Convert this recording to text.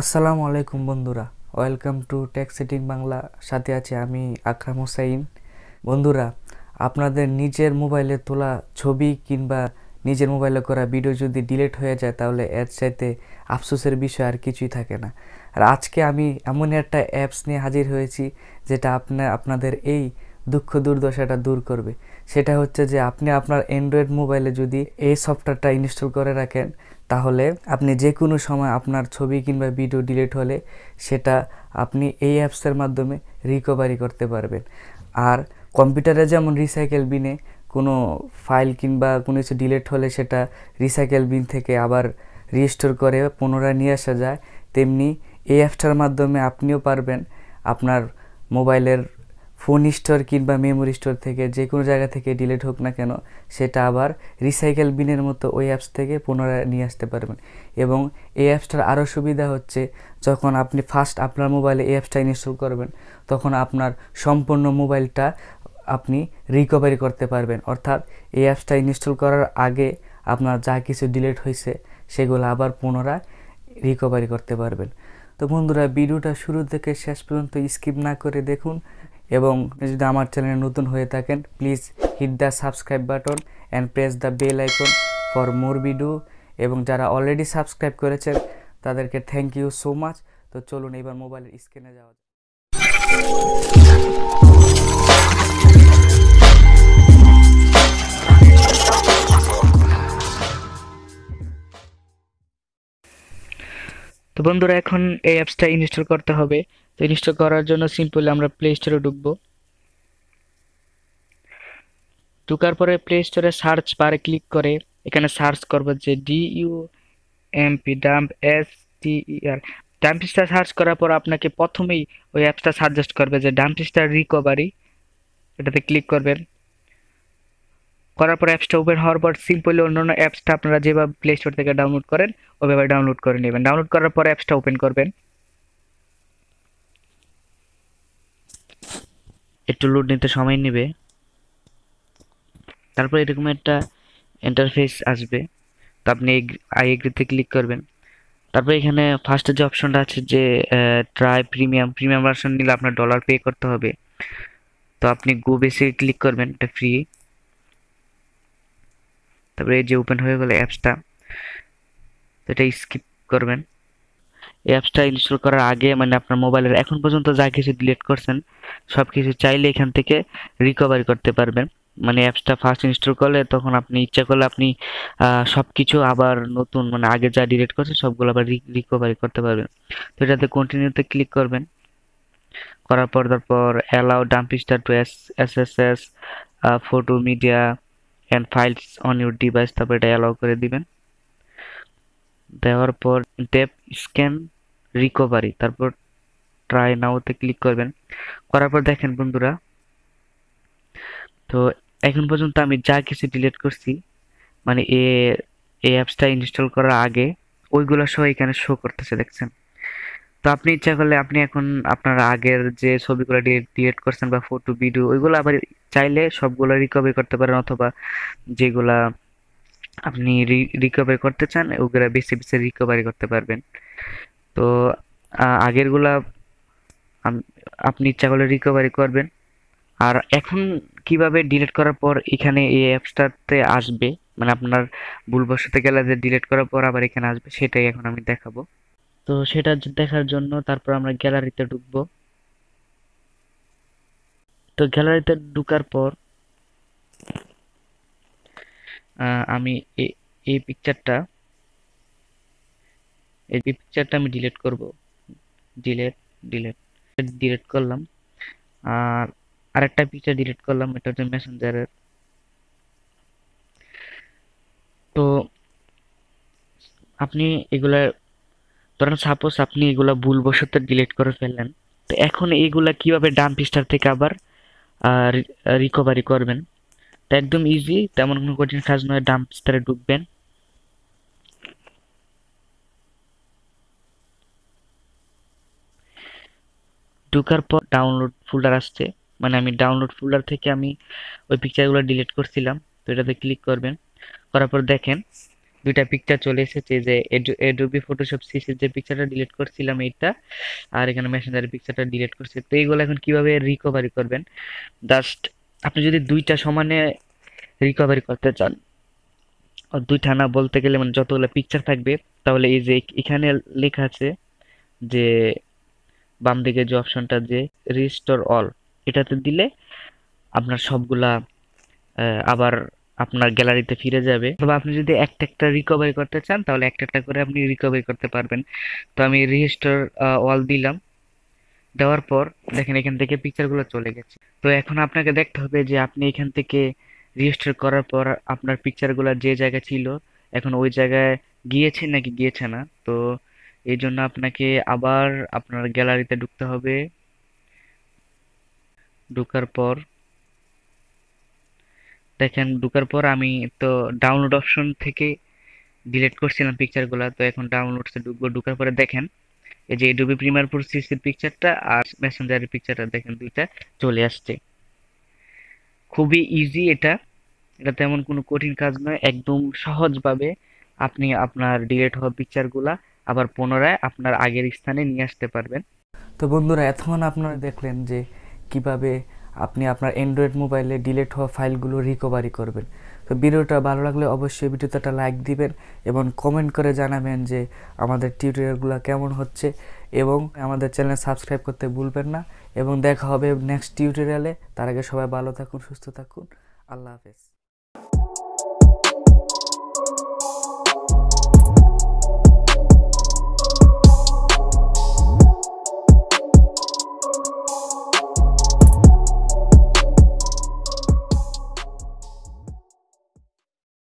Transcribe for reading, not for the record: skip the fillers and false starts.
আসসালামু আলাইকুম বন্ধুরা, welcome to Tech Setting Bangla. সাথে আছি আমি আকরাম হোসাইন। বন্ধুরা, আপনাদের নিজের মোবাইলে তোলা ছবি কিংবা নিজের মোবাইলে করা ভিডিও যদি ডিলিট হয়ে যায় তাহলে এর চাইতে আফসোসের বিষয় আর কিছুই থাকে না। আর আজকে আমি এমন একটা অ্যাপস নিয়ে হাজির হয়েছি যেটা আপনাদের এই দুঃখ দুর্দশাটা দূর করবে। সেটা হচ্ছে যে আপনি আপনার অ্যান্ড্রয়েড মোবাইলে যদি এই সফটওয়্যারটা ইনস্টল করে রাখেন তাহলে আপনি যে কোনো সময় আপনার ছবি কিংবা ভিডিও ডিলিট হলে সেটা আপনি এই অ্যাপসের মাধ্যমে রিকভারি করতে পারবেন। আর কম্পিউটারে যেমন রিসাইকেল বিনে কোনো ফাইল কিংবা কোনো কিছু ডিলিট হলে সেটা রিসাইকেল বিন থেকে আবার রিস্টোর করে পুনরায় নিয়ে আসা যায়, তেমনি এই অ্যাপসটার মাধ্যমে আপনিও পারবেন আপনার মোবাইলের ফোন স্টোর কিংবা মেমোরি স্টোর থেকে যে কোনো জায়গা থেকে ডিলিট হোক না কেন সেটা আবার রিসাইকেল বিনের মতো ওই অ্যাপস থেকে পুনরায় নিয়ে আসতে পারবেন। এবং এই অ্যাপসটার আরও সুবিধা হচ্ছে, যখন আপনি ফার্স্ট আপনার মোবাইলে এই অ্যাপসটা ইনস্টল করবেন তখন আপনার সম্পূর্ণ মোবাইলটা আপনি রিকভারি করতে পারবেন। অর্থাৎ এই অ্যাপসটা ইনস্টল করার আগে আপনার যা কিছু ডিলিট হয়েছে সেগুলো আবার পুনরায় রিকভারি করতে পারবেন। তো বন্ধুরা, ভিডিওটা শুরু থেকে শেষ পর্যন্ত স্কিপ না করে দেখুন, এবং যদি আমার চ্যানেলে নতুন হয়ে থাকেন please hit the subscribe button and press the bell icon for more video. এবং যারা অলরেডি সাবস্ক্রাইব করেছেন তাদেরকে থ্যাংক ইউ সো মাচ। তো চলুন এবার মোবাইলের স্ক্রিনে যাওয়া যাক। তো বন্ধুরা, এখন এই অ্যাপসটা ইনস্টল করতে হবে। তো ইনস্টল করার জন্য সিম্পলি আমরা প্লে স্টোরে ঢুকবো। ঢোকার পরে প্লে স্টোরে সার্চ বারে ক্লিক করে এখানে সার্চ করবো যে DUMP ডাম্প STER ডাম্পিস্টার। সার্চ করার পর আপনাকে প্রথমেই ওই অ্যাপসটা সাজেস্ট করবে যে ডাম্পিস্টার রিকভারি, এটাতে ক্লিক করবেন। করার পর অ্যাপসটা ওপেন হওয়ার পর সিম্পলি অন্যান্য অ্যাপসটা আপনারা যেভাবে প্লে স্টোর থেকে ডাউনলোড করেন ওইভাবে ডাউনলোড করে নেবেন। ডাউনলোড করার পর অ্যাপসটা ওপেন করবেন, একটু লোড নিতে সময় নেবে। তারপর এরকম একটা ইন্টারফেস আসবে, তো আপনি আই এগ্রিতে ক্লিক করবেন। তারপর এখানে ফার্স্টে যে অপশনটা আছে যে ট্রাই প্রিমিয়াম ভার্সন নিলে আপনার ডলার পে করতে হবে। তো আপনি গো বেসে ক্লিক করবেন, এটা ফ্রি। তারপরে এই যে ওপেন হয়ে গেল অ্যাপসটা, তো এটা স্কিপ করবেন। এই অ্যাপসটা ইনস্টল করার আগে মানে আপনার মোবাইলের এখন পর্যন্ত যা কিছু ডিলিট করছেন সব কিছু চাইলে এখান থেকে রিকভারি করতে পারবেন। মানে অ্যাপসটা ফার্স্ট ইনস্টল করলে তখন আপনি ইচ্ছা করলে আপনি সব কিছু আবার নতুন মানে আগে যা ডিলিট করছেন সবগুলো আবার রিকভারি করতে পারবেন। তো এটাতে কন্টিনিউতে ক্লিক করবেন। করার পর তারপর allow Dumpster to access photo media and files on your device, তারপর এটা অ্যালাউ করে দিবেন। দেওয়ার পর ডেপ স্ক্যান রিকভারি, তারপর ট্রাই নাওতে ক্লিক করবেন। করার পর দেখেন বন্ধুরা, তো এখন পর্যন্ত আমি যা কিছু ডিলিট করছি মানে এই অ্যাপসটা ইনস্টল করার আগে ওইগুলো সহ এখানে শো করতেছে, দেখছেন? তো আপনি ইচ্ছা করলে আপনি এখন আপনার আগের যে ছবিগুলো ডিলিট করছেন বা ফটো ভিডিও ওইগুলো আবার চাইলে সবগুলো রিকভারি করতে পারেন, অথবা যেগুলা আপনি রিকভারি করতে চান ওগুলা বেছে বেছে রিকভারি করতে পারবেন। তো আগেরগুলা আপনি ইচ্ছা করলে রিকভারি করবেন। আর এখন কিভাবে ডিলিট করার পর এখানে এই অ্যাপসটাতে আসবে, মানে আপনার ভুলবশত গেলে যে ডিলিট করার পর আবার এখানে আসবে, সেটাই এখন আমি দেখাবো। তো সেটা দেখার জন্য তারপর আমরা গ্যালারিতে ঢুকবো। তো গ্যালারিতে ঢুকার পর আমি এই পিকচারটা আমি ডিলিট করব। ডিলিট ডিলিট ডিলিট করলাম। আর আরেকটা পিকচার ডিলিট করলাম, এটা হচ্ছে মেসেঞ্জারের। তো আপনি এগুলা ধরেন সাপোজ আপনি এগুলা ভুলবশত ডিলিট করে ফেললেন, তো এখন এইগুলা কিভাবে ডাম্প স্টার থেকে আবার রিকভারি করবেন? তো একদম ইজি, তেমন কোনো কঠিন কাজ নয়। ডাম্প স্টারে ঢুকবেন। ঢোকার পর ডাউনলোড ফোল্ডার আসছে, মানে আমি ডাউনলোড ফোল্ডার থেকে আমি ওই পিকচারগুলো ডিলিট করছিলাম, তো এটাতে ক্লিক করবেন। করার পর দেখেন দুইটা পিকচার চলে এসেছে, যে এডোবি ফটোশপ সিসির যে পিকচারটা ডিলিট করছিলাম এইটা, আর এখানে মেসেঞ্জারের পিকচারটা ডিলিট করছি। তো এইগুলো এখন কিভাবে রিকভারি করবেন, জাস্ট আপনি যদি দুইটা সমানে রিকভারি করতে চান, আর দুইটা না বলতে গেলে মানে যতগুলো পিকচার থাকবে, তাহলে এই যে এখানে লেখা আছে যে বাম দিকে যে অপশনটা, যে রিস্টোর অল, এটাতে দিলে আপনার সবগুলা আবার আপনার গ্যালারিতে ফিরে যাবে। অথবা আপনি যদি একটা একটা রিকভারি করতে চান, তাহলে একটা একটা করে আপনি রিকভারি করতে পারবেন। তো আমি রিস্টোর অল দিলাম, দেওয়ার পর দেখেন এখান থেকে পিকচারগুলো চলে গেছে। তো এখন আপনাকে দেখতে হবে যে আপনি এখান থেকে রেজিস্টার করার পর আপনার পিকচারগুলো যে জায়গায় ছিল এখন ওই জায়গায় গিয়েছে নাকি গিয়েছে না। তো এই জন্য আপনাকে আবার আপনার গ্যালারিতে ঢুকতে হবে। ঢোকার পর দেখেন, ঢোকার পর আমি তো ডাউনলোড অপশন থেকে ডিলিট করছিলাম পিকচারগুলো, তো এখন ডাউনলোডসে ঢুকবো। ঢোকার পরে দেখেন এই যে এডোবি প্রিমিয়ার প্রো সিসির পিকচারটা আর মেসেঞ্জারের পিকচারটা দেখেন দুইটা চলে আসছে। খুবই ইজি এটা, এটা তেমন কোনো কঠিন কাজ নয়, একদম সহজভাবে আপনি আপনার ডিলিট হওয়া পিকচারগুলা আবার পুনরায় আপনার আগের স্থানে নিয়ে আসতে পারবেন। তো বন্ধুরা, এতক্ষণ আপনারা দেখলেন যে কিভাবে আপনি আপনার অ্যান্ড্রয়েড মোবাইলে ডিলিট হওয়া ফাইলগুলো রিকভারি করবেন। তো ভিডিওটা ভালো লাগলে অবশ্যই ভিডিওতে একটা লাইক দিবেন এবং কমেন্ট করে জানাবেন যে আমাদের টিউটোরিয়ালগুলো কেমন হচ্ছে, এবং আমাদের চ্যানেল সাবস্ক্রাইব করতে ভুলবেন না। এবং দেখা হবে নেক্সট টিউটোরিয়ালে। তার আগে সবাই ভালো থাকুন, সুস্থ থাকুন। আল্লাহ হাফেজ।